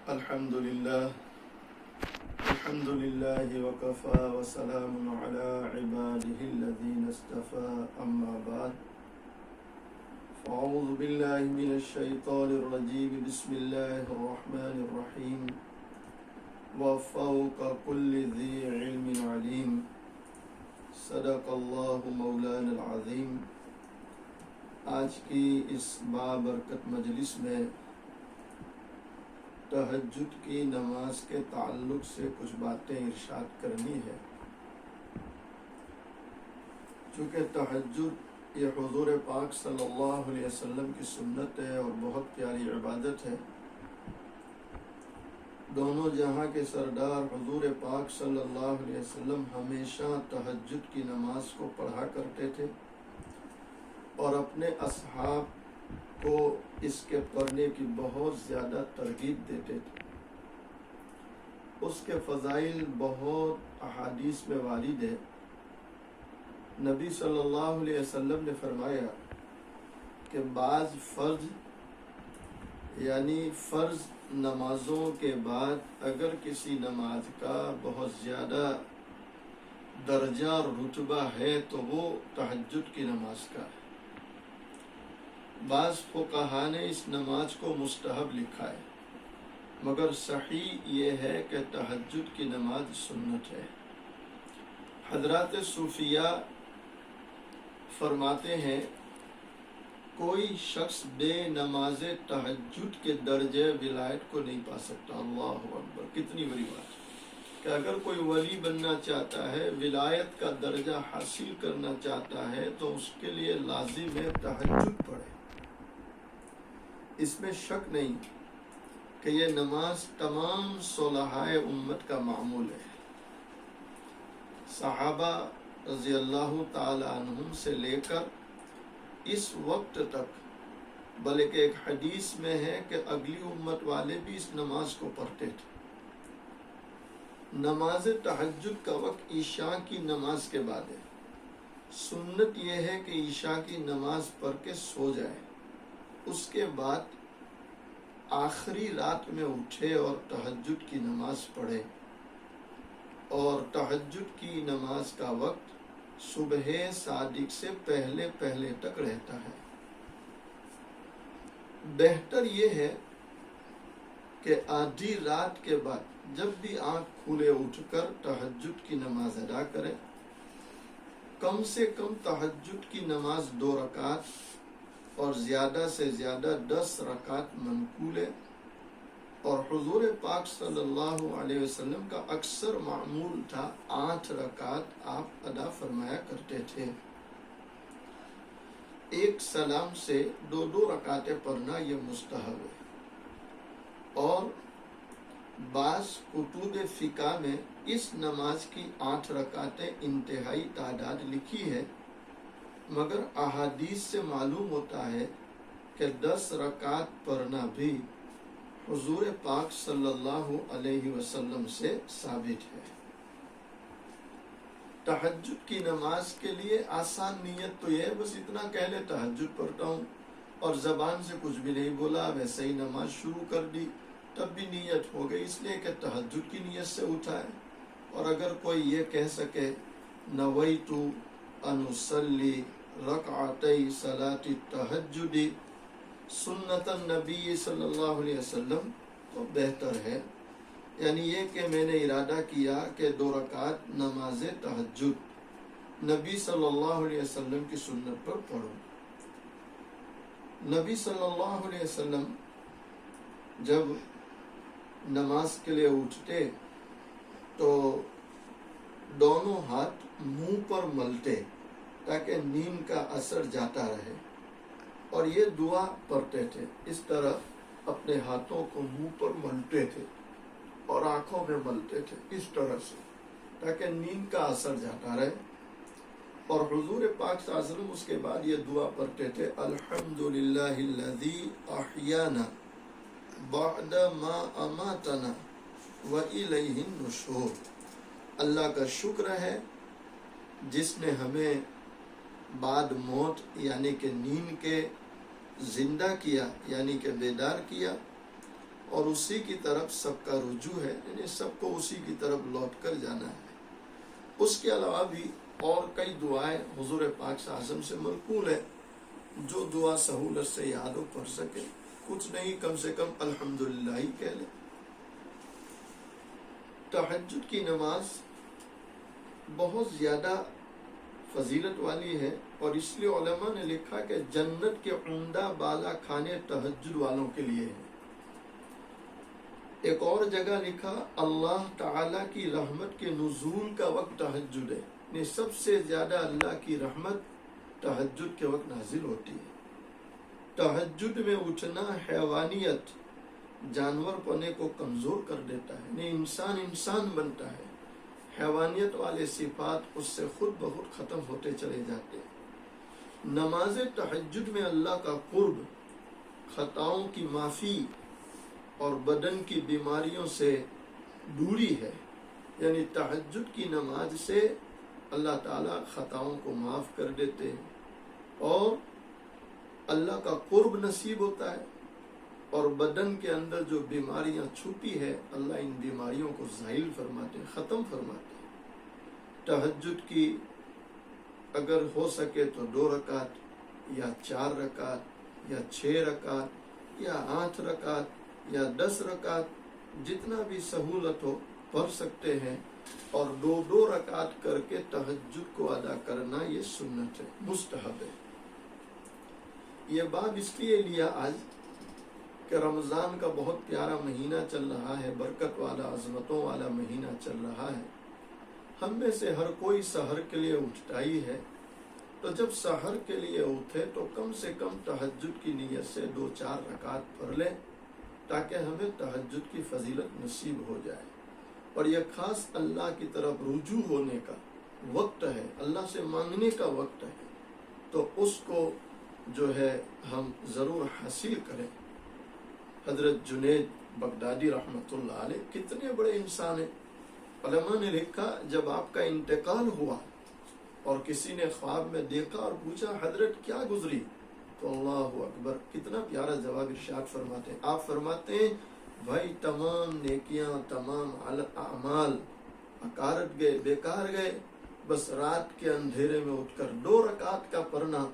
الحمد لله وكفى وسلام على عباده الذين اصطفى أما بعد فأعوذ بالله من الشيطان الرجيم بسم الله الرحمن الرحيم وفوق كل ذي علم عليم صدق الله مولانا العظيم۔ آج کی اس بابرکت مجلس میں تہجد کی نماز کے تعلق سے کچھ باتیں ارشاد کرنی ہے۔ چونکہ تہجد یہ حضور پاک صلی اللہ علیہ وسلم کی سنت ہے اور بہت پیاری عبادت ہے۔ دونوں جہاں کے سردار حضور پاک صلی اللہ علیہ وسلم ہمیشہ تہجد کی نماز کو پڑھا کرتے تھے اور اپنے اصحاب کو اس کے پڑھنے کی بہت زیادہ ترغیب دیتے تھے۔ اس کے فضائل بہت احادیث میں وارد ہے۔ نبی صلی اللہ علیہ وسلم نے فرمایا کہ بعض فرض نمازوں کے بعد اگر کسی نماز کا بہت زیادہ درجہ اور رتبہ ہے تو وہ تہجد کی نماز کا ہے۔ بعض فقہا نے اس نماز کو مستحب لکھا ہے، مگر صحیح یہ ہے کہ تہجد کی نماز سنت ہے۔ حضرات صوفیہ فرماتے ہیں کوئی شخص بے نماز تہجد کے درجے ولایت کو نہیں پا سکتا۔ اللہ اکبر، کتنی بڑی بات ہے کہ اگر کوئی ولی بننا چاہتا ہے، ولایت کا درجہ حاصل کرنا چاہتا ہے تو اس کے لیے لازم ہے تہجد پڑھے۔ اس میں شک نہیں کہ یہ نماز تمام صلحائے امت کا معمول ہے۔ صحابہ رضی اللہ تعالی عنہم سے لے کر اس وقت تک، بلکہ ایک حدیث میں ہے کہ اگلی امت والے بھی اس نماز کو پڑھتے تھے۔ نماز تہجد کا وقت عشاء کی نماز کے بعد ہے۔ سنت یہ ہے کہ عشاء کی نماز پڑھ کے سو جائے، اس کے بعد آخری رات میں اٹھے اور تہجد کی نماز پڑھے، اور تہجد کی نماز کا وقت صبح صادق سے پہلے تک رہتا ہے۔ بہتر یہ ہے کہ آدھی رات کے بعد جب بھی آنکھ کھلے اٹھ کر تہجد کی نماز ادا کرے۔ کم سے کم تہجد کی نماز 2 رکعت اور زیادہ سے زیادہ 10 رکعت منقول ہے، اور حضور پاک صلی اللہ علیہ وسلم کا اکثر معمول تھا 8 رکعت آپ ادا فرمایا کرتے تھے۔ ایک سلام سے 2 رکعتیں پڑھنا یہ مستحب ہے، اور بعض کتب فقہ میں اس نماز کی 8 رکعتیں انتہائی تعداد لکھی ہے، مگر احادیث سے معلوم ہوتا ہے کہ 10 رکعت پڑھنا بھی حضور پاک صلی اللہ علیہ وسلم سے ثابت ہے۔ تہجد کی نماز کے لیے آسان نیت تو یہ ہے، بس اتنا کہہ لے تہجد پڑھتا ہوں، اور زبان سے کچھ بھی نہیں بولا، ویسے ہی نماز شروع کر دی، تب بھی نیت ہو گئی، اس لیے کہ تہجد کی نیت سے اٹھا ہے۔ اور اگر کوئی یہ کہہ سکے نویت ان اصلی رکعتی صلاۃ التہجد سنت النبی صلی اللہ علیہ وسلم، تو بہتر ہے، یعنی یہ کہ میں نے ارادہ کیا کہ 2 رکعت نماز تہجد نبی صلی اللہ علیہ وسلم کی سنت پر پڑھوں۔ نبی صلی اللہ علیہ وسلم جب نماز کے لیے اٹھتے تو دونوں ہاتھ منہ پر ملتے تاکہ نیند کا اثر جاتا رہے، اور یہ دعا پڑھتے تھے، اس طرح اپنے ہاتھوں کو منہ پر ملتے تھے اور آنکھوں میں ملتے تھے، اس طرح سے تاکہ نیند کا اثر جاتا رہے۔ اور حضور پاک صلی اللہ علیہ وسلم اس کے بعد یہ دعا پڑھتے تھے الحمدللہ الذی احیانا بعد ما اماتنا والیہ النشور۔ اللہ کا شکر ہے جس نے ہمیں بعد موت یعنی کہ نیند کے زندہ کیا، یعنی کہ بیدار کیا، اور اسی کی طرف سب کا رجوع ہے، یعنی سب کو اسی کی طرف لوٹ کر جانا ہے۔ اس کے علاوہ بھی اور کئی دعائیں حضور پاک صلی اللہ علیہ وسلم سے منقول ہے، جو دعا سہولت سے یاد ہو پڑھ سکے، کچھ نہیں کم سے کم الحمدللہ ہی کہہ لے۔ تہجد کی نماز بہت زیادہ فضیلت والی ہے، اور اس لیے علماء نے لکھا کہ جنت کے عمدہ بالا کھانے تہجد والوں کے لیے ہیں۔ ایک اور جگہ لکھا اللہ تعالیٰ کی رحمت کے نزول کا وقت تہجد ہے، یعنی سب سے زیادہ اللہ کی رحمت تہجد کے وقت نازل ہوتی ہے۔ تہجد میں اٹھنا حیوانیت، جانور پنے کو کمزور کر دیتا ہے، یعنی انسان بنتا ہے، حیوانیت والے صفات اس سے خود بخود ختم ہوتے چلے جاتے ہیں۔ نماز تہجد میں اللہ کا قرب، خطاؤں کی معافی اور بدن کی بیماریوں سے دوری ہے، یعنی تہجد کی نماز سے اللہ تعالیٰ خطاؤں کو معاف کر دیتے ہیں اور اللہ کا قرب نصیب ہوتا ہے، اور بدن کے اندر جو بیماریاں چھپی ہے اللہ ان بیماریوں کو زائل فرماتے ہیں، ختم فرماتے ہیں۔ تہجد کی اگر ہو سکے تو 2 رکعت یا 4 رکعت یا 6 رکعت یا 8 رکعت یا 10 رکعت، جتنا بھی سہولت ہو پڑھ سکتے ہیں، اور 2 رکعت کر کے تہجد کو ادا کرنا یہ سنت ہے، مستحب ہے۔ یہ باب اس لیے لیا آج کہ رمضان کا بہت پیارا مہینہ چل رہا ہے، برکت والا، عظمتوں والا مہینہ چل رہا ہے۔ ہم میں سے ہر کوئی سحر کے لیے اٹھتا ہی ہے، تو جب سحر کے لیے اٹھے تو کم سے کم تہجد کی نیت سے 2-4 رکعت پڑھ لیں، تاکہ ہمیں تہجد کی فضیلت نصیب ہو جائے۔ اور یہ خاص اللہ کی طرف رجوع ہونے کا وقت ہے، اللہ سے مانگنے کا وقت ہے، تو اس کو جو ہے ہم ضرور حاصل کریں۔ حضرت جنید بغدادی رحمۃ اللہ علیہ کتنے بڑے انسان ہیں۔ علماء نے لکھا جب آپ کا انتقال ہوا اور کسی نے خواب میں دیکھا اور پوچھا حضرت کیا گزری، تو اللہ اکبر کتنا پیارا جواب ارشاد فرماتے ہیں۔ آپ فرماتے ہیں بھائی تمام نیکیاں، تمام اعمال اکارت گئے، بیکار گئے، بس رات کے اندھیرے میں اٹھ کر 2 رکعت کا پڑھنا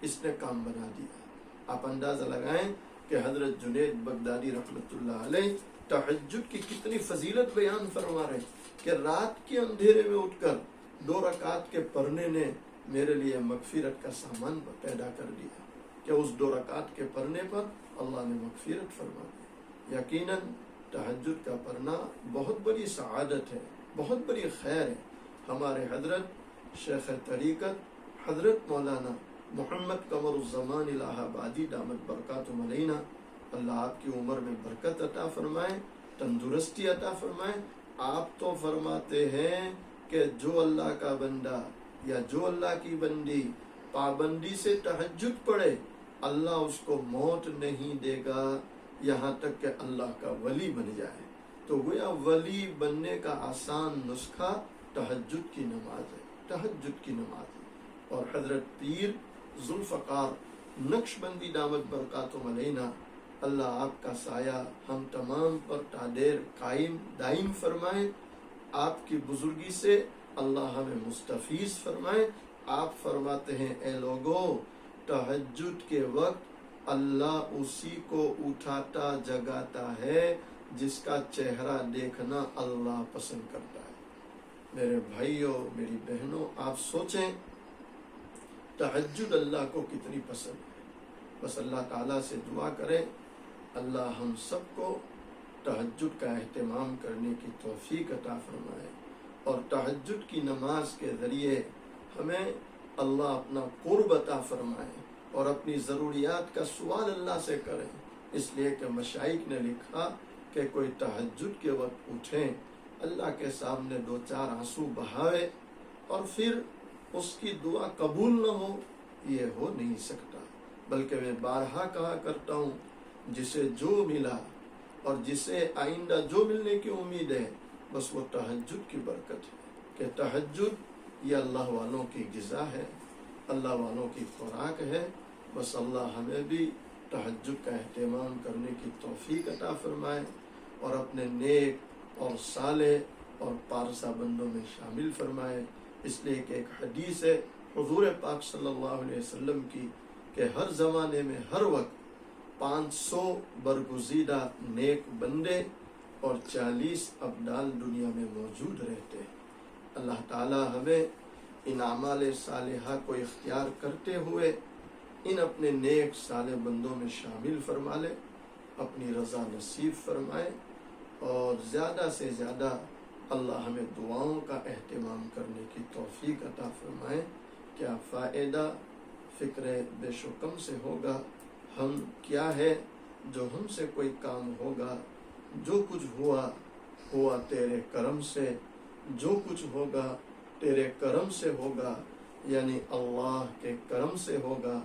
اس نے کام بنا دیا۔ آپ اندازہ لگائیں کہ حضرت جنید بغدادی رحمۃ اللہ علیہ تہجد کی کتنی فضیلت بیان فرما رہے کہ رات کے اندھیرے میں اٹھ کر 2 رکعت کے پڑھنے نے میرے لیے مغفرت کا سامان پیدا کر دیا، کہ اس 2 رکعت کے پڑھنے پر اللہ نے مغفرت فرما دی۔ یقیناً تہجد کا پڑھنا بہت بڑی سعادت ہے، بہت بڑی خیر ہے۔ ہمارے حضرت شیخ طریقت حضرت مولانا محمد قمر الزمان الہ آبادی دامت برکاتہم علینا، اللہ آپ کی عمر میں برکت عطا فرمائے، تندرستی عطا فرمائے۔ آپ تو فرماتے ہیں کہ جو اللہ کا بندہ یا جو اللہ کی بندی پابندی سے تہجد پڑھے، اللہ اس کو موت نہیں دے گا یہاں تک کہ اللہ کا ولی بن جائے۔ تو گویا ولی بننے کا آسان نسخہ تہجد کی نماز ہے، تہجد کی نماز ہے۔ اور حضرت پیر ذوالفقار نقشبندی دامت برکاتہم علینا، اللہ آپ کا سایہ ہم تمام پر تا دیر قائم دائم فرمائے، آپ کی بزرگی سے اللہ ہمیں مستفیض فرمائے۔ آپ فرماتے ہیں اے لوگو تہجد کے وقت اللہ اسی کو اٹھاتا جگاتا ہے جس کا چہرہ دیکھنا اللہ پسند کرتا ہے۔ میرے بھائیوں، میری بہنوں، آپ سوچیں تہجد اللہ کو کتنی پسند ہے۔ بس اللہ تعالیٰ سے دعا کریں اللہ ہم سب کو تہجد کا اہتمام کرنے کی توفیق عطا فرمائے، اور تہجد کی نماز کے ذریعے ہمیں اللہ اپنا قرب عطا فرمائے اور اپنی ضروریات کا سوال اللہ سے کریں۔ اس لیے کہ مشائخ نے لکھا کہ کوئی تہجد کے وقت اٹھیں، اللہ کے سامنے 2-4 آنسو بہاوے اور پھر اس کی دعا قبول نہ ہو، یہ ہو نہیں سکتا۔ بلکہ میں بارہا کہا کرتا ہوں جسے جو ملا اور جسے آئندہ جو ملنے کی امید ہے بس وہ تہجد کی برکت ہے، کہ تہجد یہ اللہ والوں کی غذا ہے، اللہ والوں کی خوراک ہے۔ بس اللہ ہمیں بھی تہجد کا اہتمام کرنے کی توفیق عطا فرمائے اور اپنے نیک اور صالح اور پارسا بندوں میں شامل فرمائے۔ اس لیے کہ ایک حدیث ہے حضور پاک صلی اللہ علیہ وسلم کی کہ ہر زمانے میں ہر وقت 500 برگزیدہ نیک بندے اور 40 ابدال دنیا میں موجود رہتے ہیں۔ اللہ تعالی ہمیں ان اعمال صالحہ کو اختیار کرتے ہوئے ان اپنے نیک صالح بندوں میں شامل فرما لے، اپنی رضا نصیب فرمائے، اور زیادہ سے زیادہ اللہ ہمیں دعاؤں کا اہتمام کرنے کی توفیق عطا فرمائے۔ کیا فائدہ فکر بیش و کم سے ہوگا، ہم کیا ہے جو ہم سے کوئی کام ہوگا، جو کچھ ہوا تیرے کرم سے، جو کچھ ہوگا تیرے کرم سے ہوگا، یعنی اللہ کے کرم سے ہوگا۔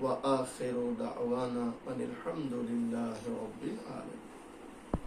وآخر دعوانا ان الحمد للہ رب العالمین۔